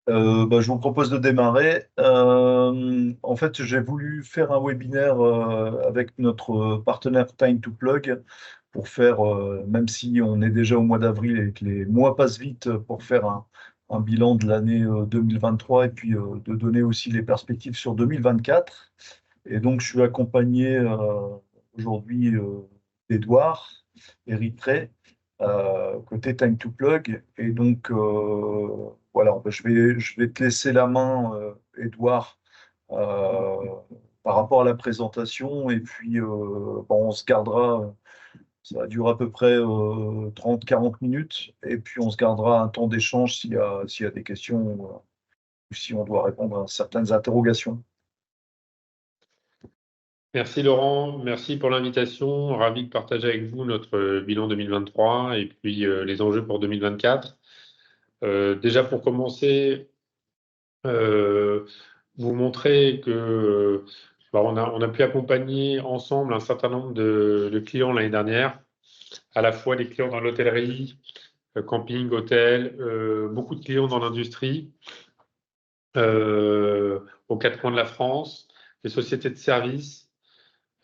Je vous propose de démarrer. En fait, j'ai voulu faire un webinaire avec notre partenaire Time to Plug pour faire, même si on est déjà au mois d'avril et que les mois passent vite, pour faire un bilan de l'année 2023 et puis de donner aussi les perspectives sur 2024. Et donc, je suis accompagné aujourd'hui d'Edouard Eritré, côté Time to Plug. Et donc, voilà, je vais te laisser la main, Edouard, euh, par rapport à la présentation. Et puis, on se gardera, ça va durer à peu près 30-40 minutes. Et puis, on se gardera un temps d'échange s'il y a des questions ou si on doit répondre à certaines interrogations. Merci Laurent, merci pour l'invitation. Ravi de partager avec vous notre bilan 2023 et puis les enjeux pour 2024. Déjà pour commencer, euh, vous montrer que on a pu accompagner ensemble un certain nombre de clients l'année dernière, à la fois des clients dans l'hôtellerie, camping, hôtel, beaucoup de clients dans l'industrie, aux quatre coins de la France, des sociétés de services.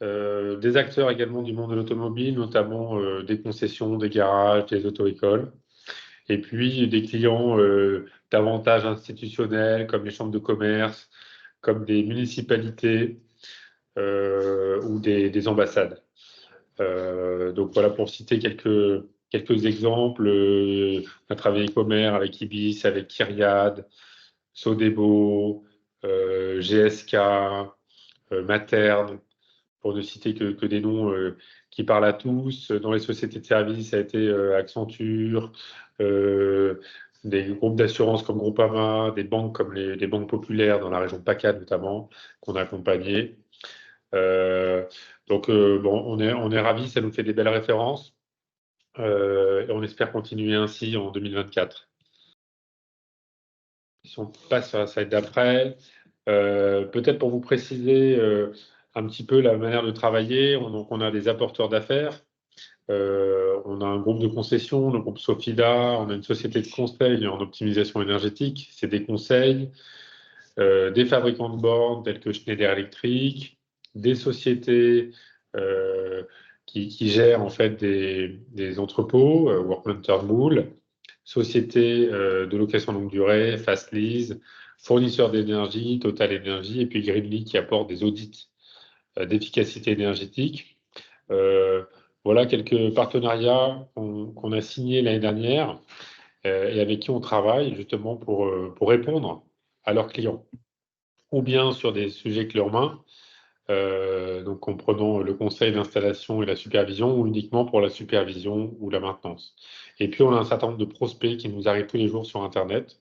Des acteurs également du monde de l'automobile, notamment des concessions, des garages, des auto-écoles, et puis des clients davantage institutionnels comme les chambres de commerce, comme des municipalités ou des ambassades. Donc voilà pour citer quelques exemples. On a travaillé e-commerce avec Ibis, avec Kyriad, Sodebo, GSK, Materne, pour ne citer que des noms qui parlent à tous. Dans les sociétés de services, ça a été Accenture, des groupes d'assurance comme Groupama, des banques comme les banques populaires dans la région PACA notamment, qu'on a accompagné. On est ravis, ça nous fait des belles références et on espère continuer ainsi en 2024. Si on passe à la slide d'après, peut-être pour vous préciser un petit peu la manière de travailler, on a des apporteurs d'affaires, on a un groupe de concessions, le groupe Sofida, on a une société de conseil en optimisation énergétique, c'est des conseils, des fabricants de bornes tels que Schneider Electric, des sociétés qui gèrent en fait des entrepôts, Workman Turnbull, sociétés de location longue durée, Fastlease, fournisseurs d'énergie, Total Energy, et puis Greenly qui apporte des audits d'efficacité énergétique. Voilà quelques partenariats qu'on a signés l'année dernière et avec qui on travaille justement pour répondre à leurs clients, ou bien sur des sujets clés en main, donc comprenant le conseil d'installation et la supervision, ou uniquement pour la supervision ou la maintenance. Et puis on a un certain nombre de prospects qui nous arrivent tous les jours sur Internet.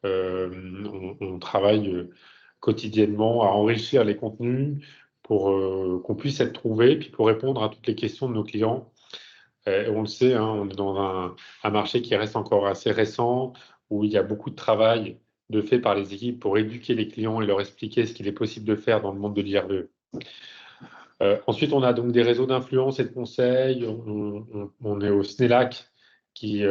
On travaille quotidiennement à enrichir les contenus pour qu'on puisse être trouvé, puis pour répondre à toutes les questions de nos clients. On le sait, hein, on est dans un marché qui reste encore assez récent, où il y a beaucoup de travail de fait par les équipes pour éduquer les clients et leur expliquer ce qu'il est possible de faire dans le monde de l'IRE. Ensuite, on a donc des réseaux d'influence et de conseils. On est au SNELAC qui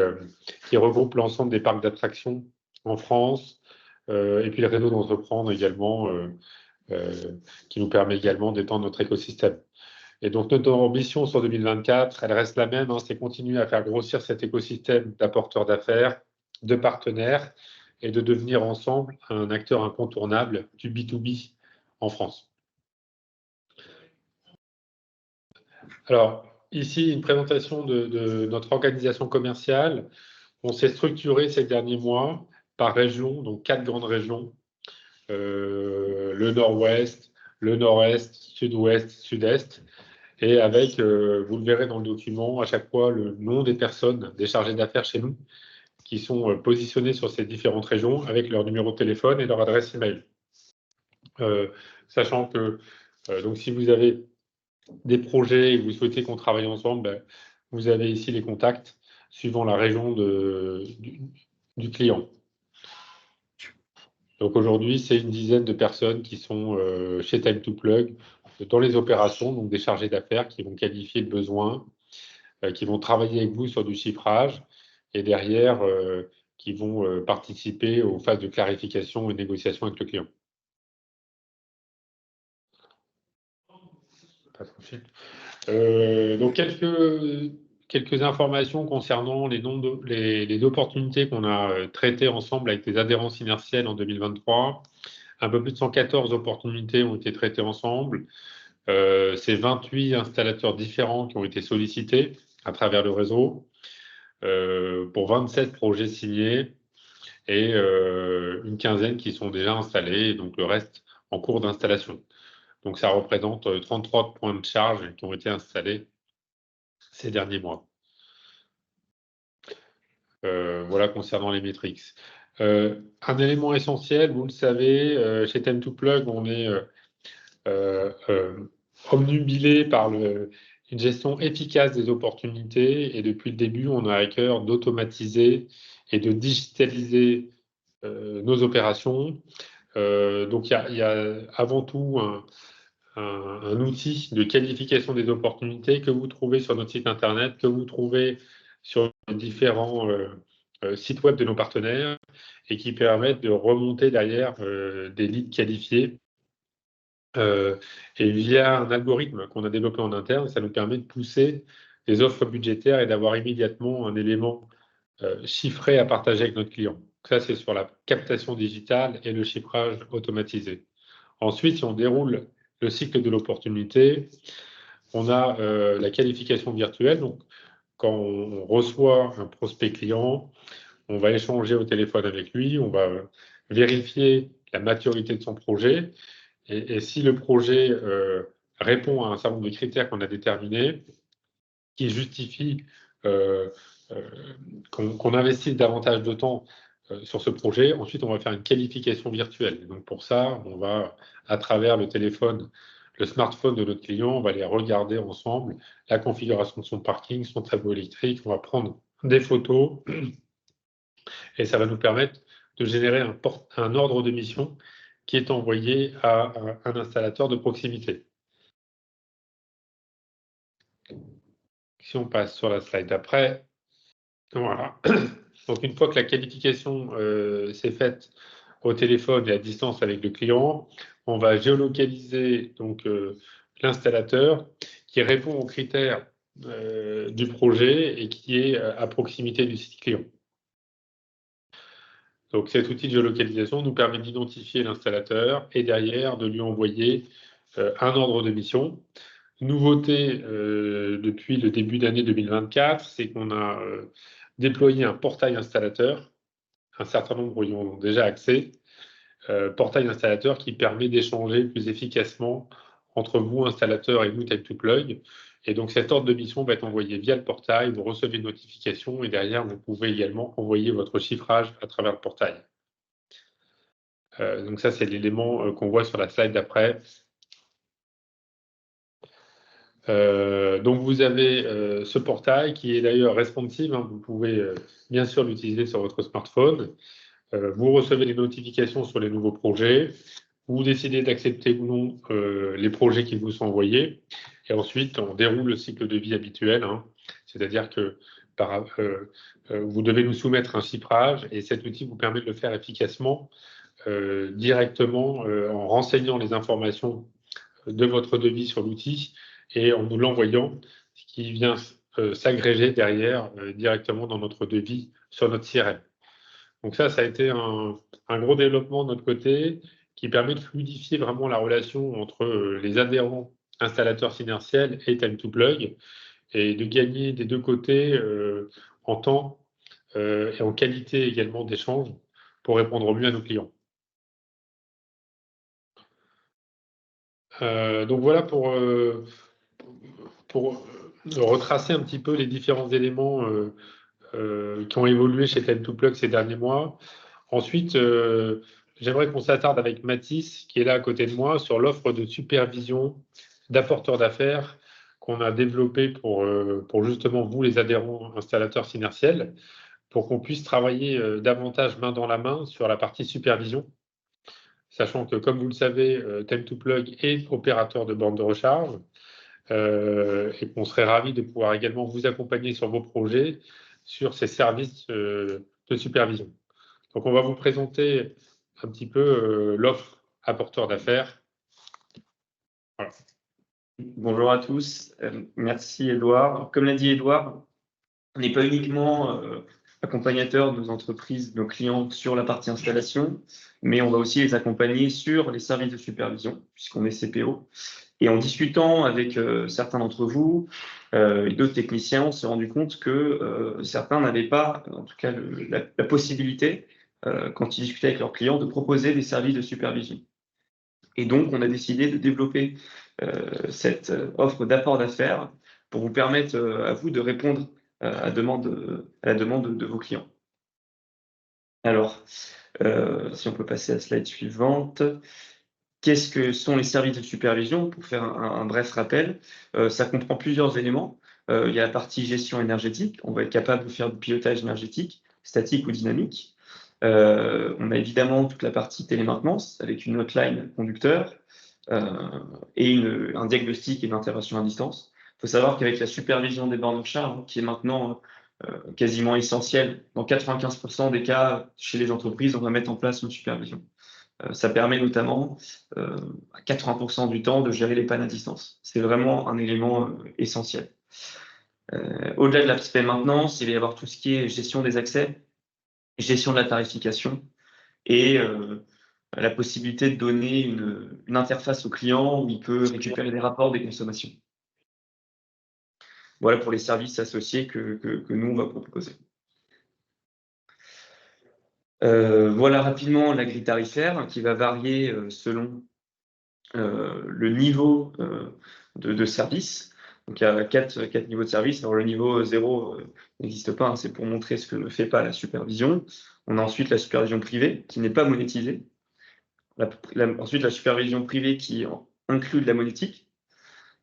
regroupe l'ensemble des parcs d'attractions en France, et puis le réseau d'entreprendre également, qui nous permet également d'étendre notre écosystème. Et donc, notre ambition sur 2024, elle reste la même, hein, c'est continuer à faire grossir cet écosystème d'apporteurs d'affaires, de partenaires, et de devenir ensemble un acteur incontournable du B2B en France. Alors, ici, une présentation de notre organisation commerciale. On s'est structuré ces derniers mois par région, donc 4 grandes régions, le Nord-Ouest, le Nord-Est, Sud-Ouest, Sud-Est, et avec, vous le verrez dans le document, à chaque fois le nom des personnes, des chargés d'affaires chez nous, qui sont positionnés sur ces différentes régions avec leur numéro de téléphone et leur adresse email. Sachant que donc si vous avez des projets et vous souhaitez qu'on travaille ensemble, ben, vous avez ici les contacts suivant la région du client. Donc aujourd'hui, c'est une dizaine de personnes qui sont chez Time to Plug dans les opérations, donc des chargés d'affaires qui vont qualifier le besoin, qui vont travailler avec vous sur du chiffrage et derrière qui vont participer aux phases de clarification et négociation avec le client. Donc quelques informations concernant les opportunités qu'on a traitées ensemble avec les adhérences inertielles en 2023. Un peu plus de 114 opportunités ont été traitées ensemble. C'est 28 installateurs différents qui ont été sollicités à travers le réseau pour 27 projets signés et une quinzaine qui sont déjà installés, donc le reste en cours d'installation. Donc ça représente 33 points de charge qui ont été installés ces derniers mois. Voilà concernant les métriques. Un élément essentiel, vous le savez, chez Time2Plug, on est obnubilé par une gestion efficace des opportunités et depuis le début, on a à cœur d'automatiser et de digitaliser nos opérations. Donc, il y a avant tout un outil de qualification des opportunités que vous trouvez sur notre site internet, que vous trouvez sur les différents sites web de nos partenaires et qui permettent de remonter derrière des leads qualifiés. Et via un algorithme qu'on a développé en interne, ça nous permet de pousser des offres budgétaires et d'avoir immédiatement un élément chiffré à partager avec notre client. Ça, c'est sur la captation digitale et le chiffrage automatisé. Ensuite, si on déroule le cycle de l'opportunité, on a la qualification virtuelle. Donc, quand on reçoit un prospect client, on va échanger au téléphone avec lui, on va vérifier la maturité de son projet. Et si le projet répond à un certain nombre de critères qu'on a déterminés, qui justifient qu'on investisse davantage de temps sur ce projet, ensuite on va faire une qualification virtuelle. Donc pour ça, on va, à travers le téléphone, le smartphone de notre client, on va aller regarder ensemble la configuration de son parking, son tableau électrique, on va prendre des photos et ça va nous permettre de générer un ordre de mission qui est envoyé à un installateur de proximité. Si on passe sur la slide d'après, voilà. Donc une fois que la qualification s'est faite au téléphone et à distance avec le client, on va géolocaliser donc l'installateur qui répond aux critères du projet et qui est à proximité du site client. Donc cet outil de géolocalisation nous permet d'identifier l'installateur et derrière de lui envoyer un ordre de mission. Nouveauté depuis le début d'année 2024, c'est qu'on a déployé un portail installateur. Un certain nombre y ont déjà accès. Portail installateur qui permet d'échanger plus efficacement entre vous, installateur, et nous, Time2Plug. Et donc, cet ordre de mission va être envoyé via le portail. Vous recevez une notification et derrière, vous pouvez également envoyer votre chiffrage à travers le portail. Donc, ça, c'est l'élément qu'on voit sur la slide d'après. Donc, vous avez ce portail qui est d'ailleurs responsive. Hein, vous pouvez bien sûr l'utiliser sur votre smartphone. Vous recevez les notifications sur les nouveaux projets. Vous décidez d'accepter ou non les projets qui vous sont envoyés. Et ensuite, on déroule le cycle de vie habituel. Hein, c'est-à-dire que vous devez nous soumettre un chiffrage et cet outil vous permet de le faire efficacement directement en renseignant les informations de votre devis sur l'outil et en nous l'envoyant, ce qui vient s'agréger derrière directement dans notre devis sur notre CRM. Donc ça a été un gros développement de notre côté qui permet de fluidifier vraiment la relation entre les adhérents installateurs Synertiel et Time2Plug et de gagner des deux côtés en temps et en qualité également d'échange pour répondre au mieux à nos clients. Donc voilà pour retracer un petit peu les différents éléments qui ont évolué chez Time2Plug ces derniers mois. Ensuite, j'aimerais qu'on s'attarde avec Mathis, qui est là à côté de moi, sur l'offre de supervision d'apporteurs d'affaires qu'on a développée pour justement vous, les adhérents installateurs Synertiel, pour qu'on puisse travailler davantage main dans la main sur la partie supervision, sachant que, comme vous le savez, Time2Plug est opérateur de bornes de recharge et qu'on serait ravi de pouvoir également vous accompagner sur vos projets, sur ces services de de supervision. Donc, on va vous présenter un petit peu l'offre apporteur d'affaires. Voilà. Bonjour à tous, merci Edouard. Comme l'a dit Edouard, on n'est pas uniquement accompagnateur de nos entreprises, de nos clients sur la partie installation, mais on va aussi les accompagner sur les services de supervision, puisqu'on est CPO. Et en discutant avec certains d'entre vous et d'autres techniciens, on s'est rendu compte que certains n'avaient pas, en tout cas, la possibilité, quand ils discutaient avec leurs clients, de proposer des services de supervision. Et donc, on a décidé de développer cette offre d'apport d'affaires pour vous permettre à vous de répondre à la demande de vos clients. Alors, si on peut passer à la slide suivante. Qu'est-ce que sont les services de supervision? Pour faire un bref rappel, ça comprend plusieurs éléments. Il y a la partie gestion énergétique. On va être capable de faire du pilotage énergétique, statique ou dynamique. On a évidemment toute la partie télémaintenance avec une hotline conducteur et un diagnostic et une intervention à distance. Il faut savoir qu'avec la supervision des bornes de recharge, qui est maintenant quasiment essentielle, dans 95% des cas chez les entreprises, on va mettre en place une supervision. Ça permet notamment à 80% du temps de gérer les pannes à distance. C'est vraiment un élément essentiel. Au-delà de l'aspect maintenance, il va y avoir tout ce qui est gestion des accès, gestion de la tarification et la possibilité de donner une interface au client où il peut récupérer des rapports des consommations. Voilà pour les services associés que nous, on va proposer. Voilà rapidement la grille tarifaire qui va varier selon le niveau de service. Donc, il y a quatre niveaux de service. Alors, le niveau 0 n'existe pas, hein, c'est pour montrer ce que ne fait pas la supervision. On a ensuite la supervision privée qui n'est pas monétisée. Ensuite, la supervision privée qui inclut de la monétique.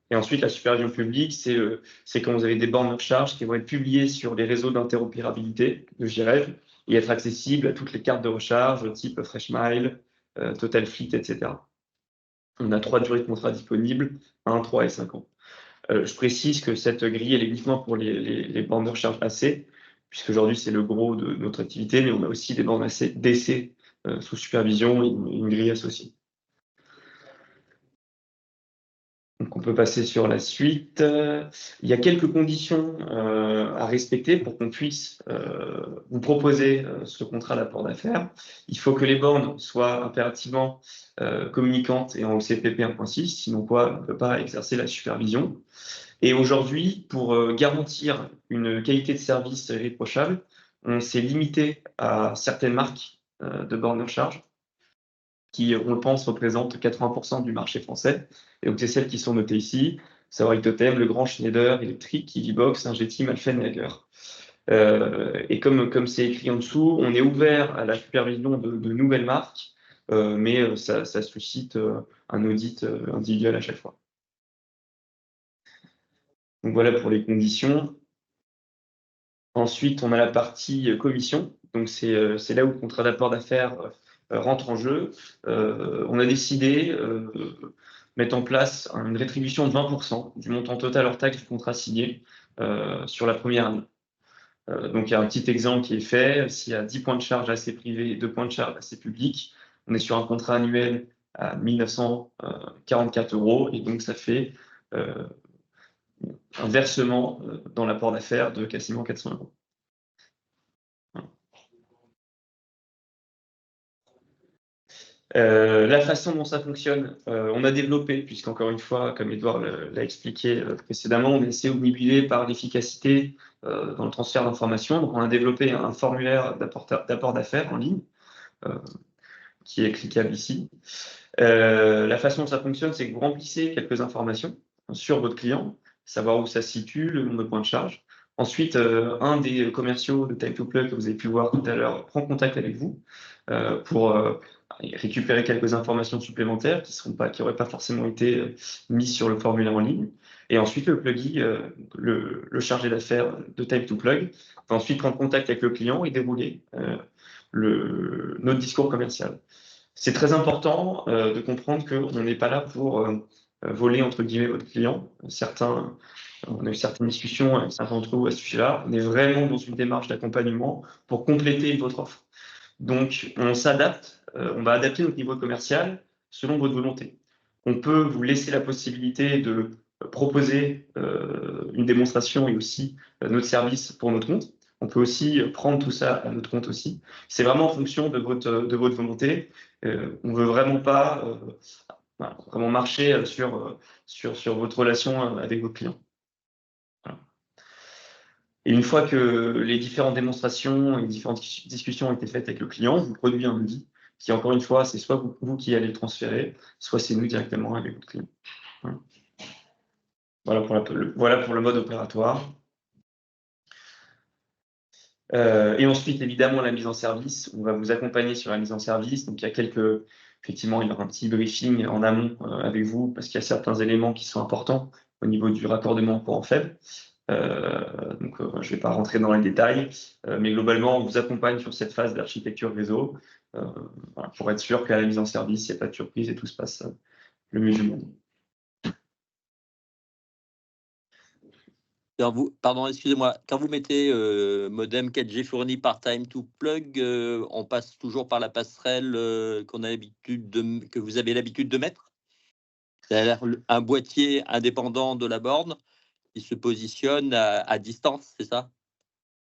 Et ensuite, la supervision publique, c'est quand vous avez des bornes de recharge qui vont être publiées sur les réseaux d'interopérabilité de JREV et être accessibles à toutes les cartes de recharge type Freshmile, Total Fleet, etc. On a 3 durées de contrat disponibles, 1, 3 et 5 ans. Je précise que cette grille, elle est uniquement pour les bornes de recharge AC, puisqu'aujourd'hui, c'est le gros de notre activité, mais on a aussi des bornes AC DC sous supervision et une grille associée. Donc, on peut passer sur la suite. Il y a quelques conditions à respecter pour qu'on puisse vous proposer ce contrat d'apport d'affaires. Il faut que les bornes soient impérativement communicantes et en OCPP 1.6, sinon quoi, on ne peut pas exercer la supervision. Et aujourd'hui, pour garantir une qualité de service irréprochable, on s'est limité à certaines marques de bornes de recharge qui, on le pense, représentent 80% du marché français. Et donc, c'est celles qui sont notées ici, Savory Totem, Legrand, Schneider, Electric, Easybox, Ingeteam, Alphen et Hager. Et comme c'est écrit en dessous, on est ouvert à la supervision de nouvelles marques, mais ça suscite un audit individuel à chaque fois. Donc voilà pour les conditions. Ensuite, on a la partie commission. Donc c'est là où le contrat d'apport d'affaires rentre en jeu. On a décidé de mettre en place une rétribution de 20% du montant total hors taxe du contrat signé sur la première année. Donc il y a un petit exemple qui est fait. S'il y a 10 points de charge assez privés et 2 points de charge assez publics, on est sur un contrat annuel à 1 944 € et donc ça fait un versement dans l'apport d'affaires de quasiment 400 €. La façon dont ça fonctionne, on a développé, puisqu'encore une fois, comme Edouard l'a expliqué précédemment, on est assez obnubilé par l'efficacité dans le transfert d'informations. Donc, on a développé un formulaire d'apport d'affaires en ligne qui est cliquable ici. La façon dont ça fonctionne, c'est que vous remplissez quelques informations sur votre client, savoir où ça se situe, le nombre de points de charge. Ensuite, un des commerciaux de Time2Plug que vous avez pu voir tout à l'heure prend contact avec vous pour récupérer quelques informations supplémentaires qui n'auraient pas forcément été mises sur le formulaire en ligne. Et ensuite, le pluggy, le chargé d'affaires de Time2Plug, va ensuite prendre contact avec le client et dérouler notre discours commercial. C'est très important de comprendre qu'on n'est pas là pour voler, entre guillemets, votre client. Certains On a eu certaines discussions avec certains d'entre vous à ce sujet-là. On est vraiment dans une démarche d'accompagnement pour compléter votre offre. Donc, on s'adapte, on va adapter notre niveau commercial selon votre volonté. On peut vous laisser la possibilité de proposer une démonstration et aussi notre service pour notre compte. On peut aussi prendre tout ça à notre compte aussi. C'est vraiment en fonction de votre volonté. On veut vraiment pas vraiment marcher sur votre relation avec vos clients. Voilà. Et une fois que les différentes démonstrations et les différentes discussions ont été faites avec le client, vous produisez un devis qui, encore une fois, c'est soit vous qui allez le transférer, soit c'est nous directement avec votre client. Voilà pour le mode opératoire. Et ensuite, évidemment, la mise en service. On va vous accompagner sur la mise en service. Donc, effectivement, il y aura un petit briefing en amont avec vous parce qu'il y a certains éléments qui sont importants au niveau du raccordement en courant faible. Je ne vais pas rentrer dans les détails, mais globalement, on vous accompagne sur cette phase d'architecture réseau pour être sûr qu'à la mise en service, il n'y a pas de surprise et tout se passe le mieux du monde. Pardon, excusez-moi, quand vous mettez modem 4G fourni par Time2Plug, on passe toujours par la passerelle que vous avez l'habitude de mettre? C'est-à-dire un boîtier indépendant de la borne qui se positionne à distance, c'est ça?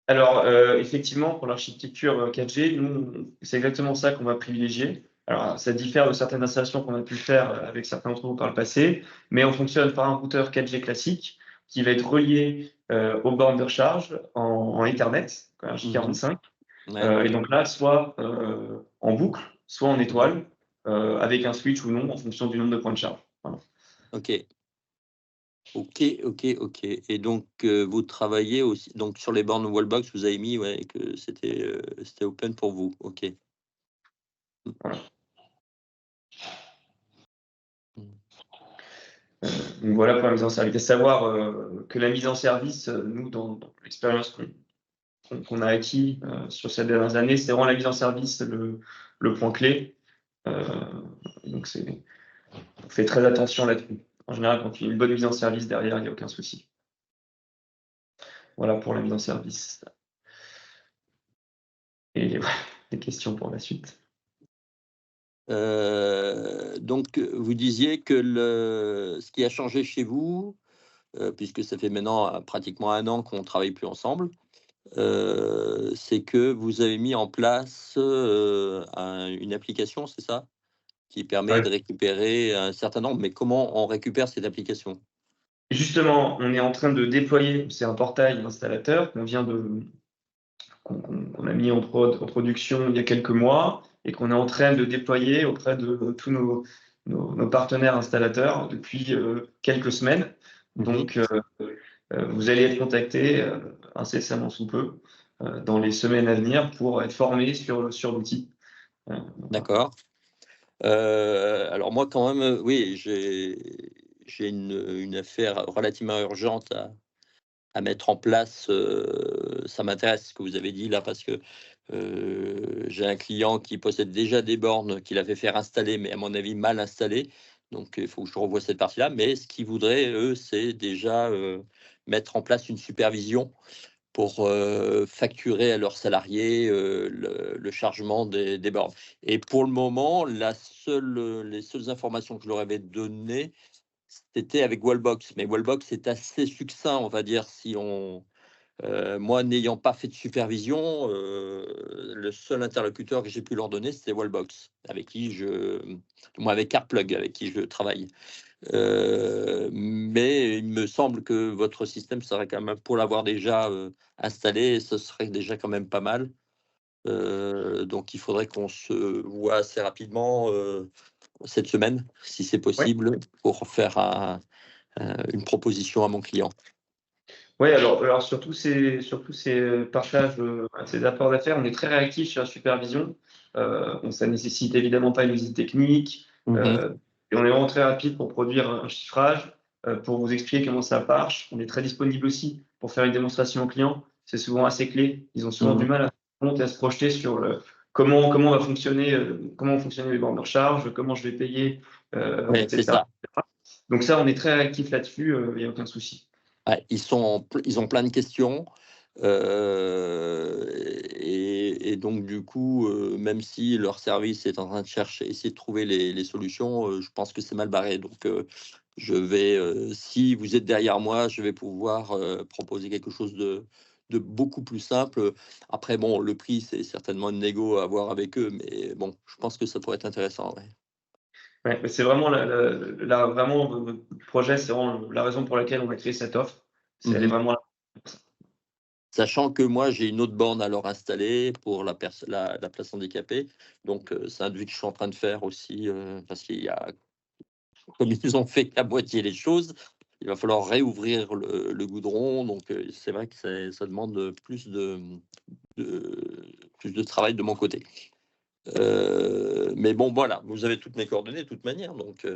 Alors, effectivement, pour l'architecture 4G, nous, c'est exactement ça qu'on va privilégier. Alors, ça diffère de certaines installations qu'on a pu faire avec certains d'entre vous par le passé, mais on fonctionne par un routeur 4G classique qui va être relié aux bornes de recharge en Ethernet, un J45. Et donc là, soit en boucle, soit en étoile, avec un switch ou non, en fonction du nombre de points de charge. Voilà. Ok. Et donc, vous travaillez aussi donc sur les bornes Wallbox, vous avez mis que c'était open pour vous. Ok. Voilà. Donc voilà pour la mise en service. À savoir que la mise en service, nous, dans l'expérience qu'on a acquis sur ces dernières années, c'est vraiment la mise en service le point clé. Donc on fait très attention là-dessus. En général, quand il y a une bonne mise en service derrière, il n'y a aucun souci. Voilà pour la mise en service. Et voilà, des questions pour la suite. Donc, vous disiez que ce qui a changé chez vous, puisque ça fait maintenant pratiquement 1 an qu'on ne travaille plus ensemble, c'est que vous avez mis en place une application, c'est ça? Qui permet de récupérer un certain nombre. Mais comment on récupère cette application? Justement, on est en train de déployer, c'est un portail installateur qu'on a mis en production il y a quelques mois et qu'on est en train de déployer auprès de tous nos partenaires installateurs depuis quelques semaines. Donc, vous allez être contacté incessamment sous peu dans les semaines à venir pour être formé sur l'outil. D'accord. Alors moi, quand même, oui, j'ai une affaire relativement urgente à mettre en place. Ça m'intéresse ce que vous avez dit là, parce que j'ai un client qui possède déjà des bornes qu'il a fait faire installer, mais à mon avis mal installées. Donc il faut que je revoie cette partie-là. Mais ce qu'ils voudraient, eux, c'est déjà mettre en place une supervision pour facturer à leurs salariés le chargement des bornes. Et pour le moment, les seules informations que je leur avais données, c'était avec Wallbox. Mais Wallbox est assez succinct, on va dire, moi, n'ayant pas fait de supervision, le seul interlocuteur que j'ai pu leur donner, c'était Wallbox, avec CarPlug, avec qui je travaille. Mais il me semble que votre système serait quand même, pour l'avoir déjà installé, ce serait déjà quand même pas mal. Donc il faudrait qu'on se voit assez rapidement cette semaine, si c'est possible, pour faire une proposition à mon client. Oui, alors surtout ces partages, ces apports d'affaires, on est très réactif sur la supervision. Ça nécessite évidemment pas une visite technique. Et on est vraiment très rapide pour produire un chiffrage, pour vous expliquer comment ça marche. On est très disponible aussi pour faire une démonstration aux clients. C'est souvent assez clé. Ils ont souvent du mal à se projeter sur comment va fonctionner, comment fonctionner les bornes de recharge, comment je vais payer, etc. C'est ça. Donc ça, on est très réactif là-dessus. Il n'y a aucun souci. Ouais, ils ont plein de questions. Et donc, du coup, même si leur service est en train de essayer de trouver les solutions, je pense que c'est mal barré. Donc, si vous êtes derrière moi, je vais pouvoir proposer quelque chose de beaucoup plus simple. Après, bon, le prix, c'est certainement une négo à voir avec eux, mais bon, je pense que ça pourrait être intéressant. Ouais. Ouais, mais c'est vraiment vraiment le projet, c'est vraiment la raison pour laquelle on a créé cette offre. Elle est vraiment là. Sachant que moi, j'ai une autre borne à leur installer pour la place handicapée. Donc, c'est un devis que je suis en train de faire aussi, parce qu'il y a, comme ils ont fait qu'à moitié les choses, il va falloir réouvrir le goudron. Donc, c'est vrai que ça demande plus de travail de mon côté. Mais bon, voilà, vous avez toutes mes coordonnées de toute manière. Donc,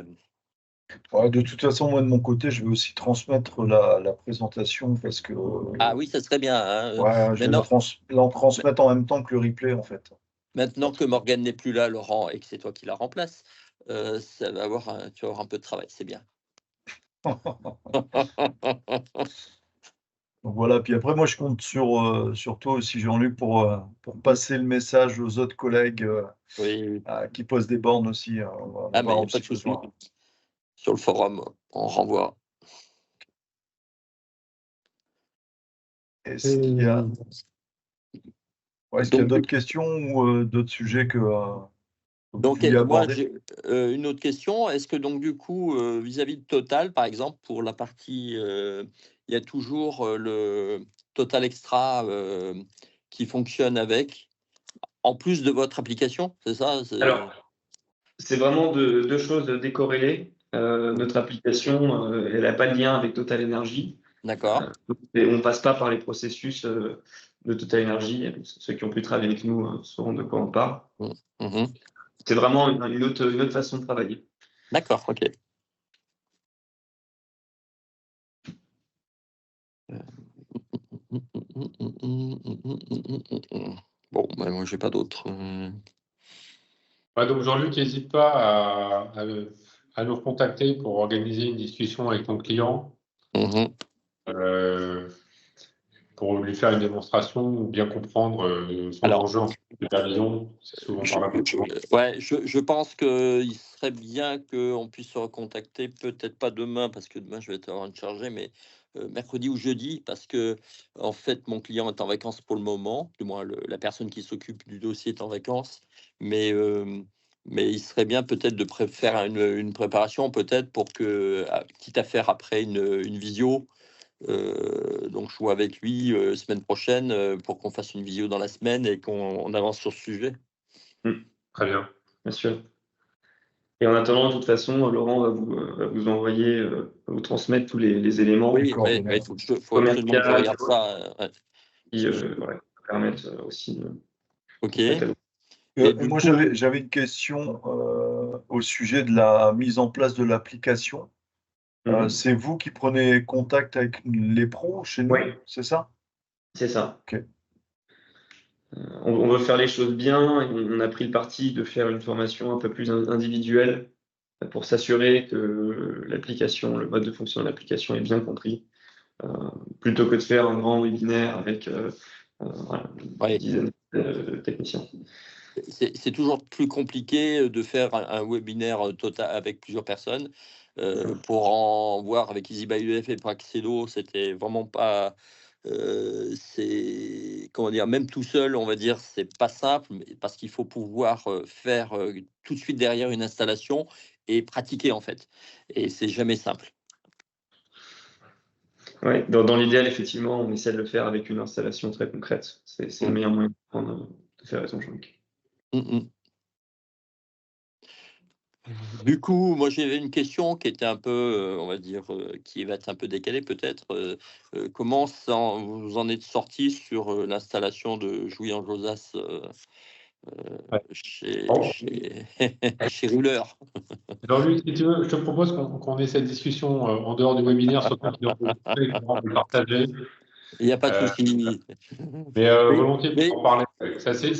Ouais, de toute façon, moi de mon côté, je vais aussi transmettre la présentation parce que ah oui, ça serait bien. Hein. ouais, je vais Maintenant, la transmettre en même temps que le replay en fait. Maintenant que Morgane n'est plus là, Laurent, et que c'est toi qui la remplace, tu vas avoir un peu de travail, c'est bien. Donc voilà, puis après, moi je compte sur toi aussi, Jean-Luc, pour passer le message aux autres collègues Oui. qui posent des bornes aussi. On va Ah, mais avoir il n'y a pas aussi de souci. besoin. Sur le forum, on renvoie. Est-ce qu'il y a, est-ce qu'il y a Donc, d'autres questions ou d'autres sujets que vous donc vouliez moi, aborder? j'ai une autre question. Est-ce que donc du coup, vis-à-vis de Total, par exemple, pour la partie, il y a toujours le Total Extra qui fonctionne avec, en plus de votre application, c'est ça? Alors, c'est vraiment deux choses décorrélées. Notre application, elle n'a pas de lien avec Total Energy. D'accord. Et on ne passe pas par les processus de Total Energy. Ceux qui ont pu travailler avec nous sauront de quoi on parle. Mhm. C'est vraiment une autre façon de travailler. D'accord, ok. Bon, ben moi, j'ai pas d'autres. Ouais, donc Jean-Luc, n'hésite pas à nous recontacter pour organiser une discussion avec ton client, Mhm. pour lui faire une démonstration ou bien comprendre son Alors, enjeu en supervision. C'est souvent par là qu'on commence. je pense qu'il serait bien qu'on puisse se recontacter, peut-être pas demain, parce que demain, je vais avoir une chargée, mais mercredi ou jeudi, parce que, en fait, mon client est en vacances pour le moment, du moins, la personne qui s'occupe du dossier est en vacances, mais, il serait bien peut-être de faire une préparation, peut-être, pour que, quitte à faire après une visio, donc je vois avec lui semaine prochaine pour qu'on fasse une visio dans la semaine et qu'on avance sur ce sujet. Très bien. Bien sûr. Et en attendant, de toute façon, Laurent va vous envoyer, va vous transmettre tous les éléments Oui, coordonnées. il faut absolument que je regarde ça. qui permettent aussi Ok. de Et du Moi, coup, j'avais une question au sujet de la mise en place de l'application. C'est vous qui prenez contact avec les pros chez nous, Oui, c'est ça? c'est ça. Ok. On veut faire les choses bien et on a pris le parti de faire une formation un peu plus individuelle pour s'assurer que l'application, le mode de fonction de l'application est bien compris, plutôt que de faire un grand webinaire avec voilà, une ouais, dizaine de techniciens. c'est toujours plus compliqué de faire un webinaire total avec plusieurs personnes. Pour en voir avec EasyBuyUF et Praxedo, c'était vraiment pas. C'est comment dire, même tout seul, on va dire, c'est pas simple, mais parce qu'il faut pouvoir faire tout de suite derrière une installation et pratiquer en fait. Et c'est jamais simple. Ouais, dans l'idéal, effectivement, on essaie de le faire avec une installation très concrète. C'est le Mm. meilleur moyen de faire raison, Jean-Luc. Mm. Du coup, moi j'avais une question qui était un peu, on va dire, qui va être un peu décalée peut-être. Comment vous en êtes sorti sur l'installation de Jouy en Josas Ouais. chez, Bon. chez, chez Rouleur? Jean-Luc, si tu veux, je te propose qu'on ait cette discussion en dehors du webinaire, surtout qu'il est le partager. Il n'y a pas de souci. Mais Mais, volontiers mais pour en parler. Ça s'est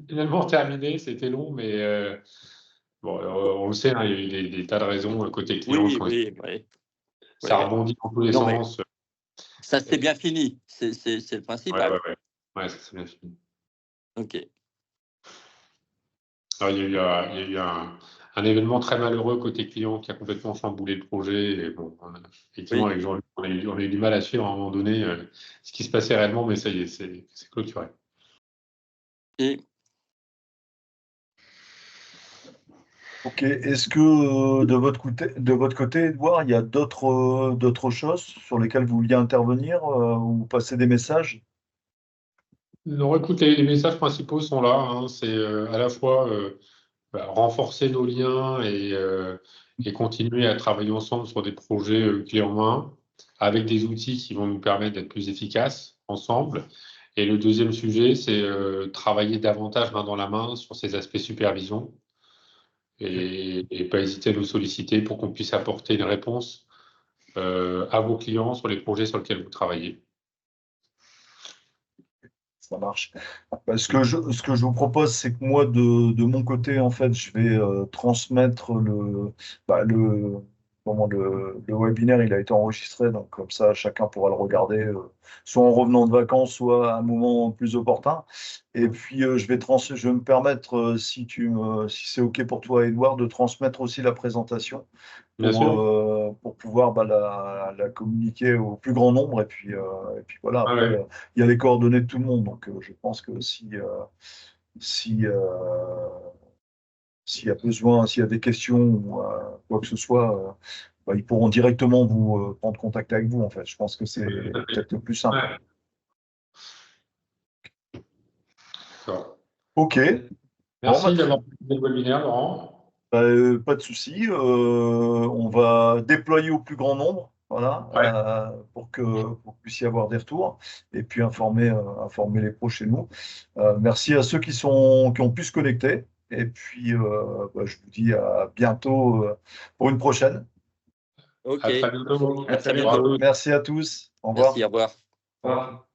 finalement terminé, c'était long, mais bon, on le sait, hein, il y a eu des tas de raisons côté client. oui. Ça rebondit dans tous les Non, mais sens. Ça, c'est bien fini. C'est le principal. Ouais, ça c'est bien fini. OK. Alors, il y a eu un événement très malheureux côté client qui a complètement chamboulé le projet. Et bon, effectivement, Oui. avec Jean-Luc, on a eu du mal à suivre à un moment donné ce qui se passait réellement, mais ça y est, c'est clôturé. Et Ok. Est-ce que de votre côté, Edouard, il y a d'autres choses sur lesquelles vous vouliez intervenir ou passer des messages? Non, écoute, les messages principaux sont là. Hein. C'est à la fois renforcer nos liens et continuer à travailler ensemble sur des projets clés en main avec des outils qui vont nous permettre d'être plus efficaces ensemble. Et le deuxième sujet, c'est travailler davantage main dans la main sur ces aspects supervision et pas hésiter à nous solliciter pour qu'on puisse apporter une réponse à vos clients sur les projets sur lesquels vous travaillez. Ça marche. Ce que je vous propose, c'est que moi, de mon côté, en fait, je vais transmettre le webinaire. Il a été enregistré, donc comme ça, chacun pourra le regarder, soit en revenant de vacances, soit à un moment plus opportun. Et puis, je vais me permettre, si c'est OK pour toi, Edouard, de transmettre aussi la présentation Bien sûr. pour pouvoir la communiquer au plus grand nombre. Et puis voilà, Ah après, ouais. il y a les coordonnées de tout le monde. Donc, je pense que si, s'il y a besoin, s'il y a des questions ou quoi que ce soit, ils pourront directement vous prendre contact avec vous. En fait, je pense que c'est peut-être le plus simple. Ouais. D'accord. OK. Bon, Merci d'avoir fait le webinaire, Laurent. pas de souci. On va déployer au plus grand nombre, voilà, Ouais. pour que vous puissiez avoir des retours et puis informer les pros chez nous. Merci à ceux qui ont pu se connecter. Et puis, je vous dis à bientôt pour une prochaine. OK. À très bientôt. À très bientôt. bientôt. Merci à tous. Au revoir. Merci, au revoir. Au revoir.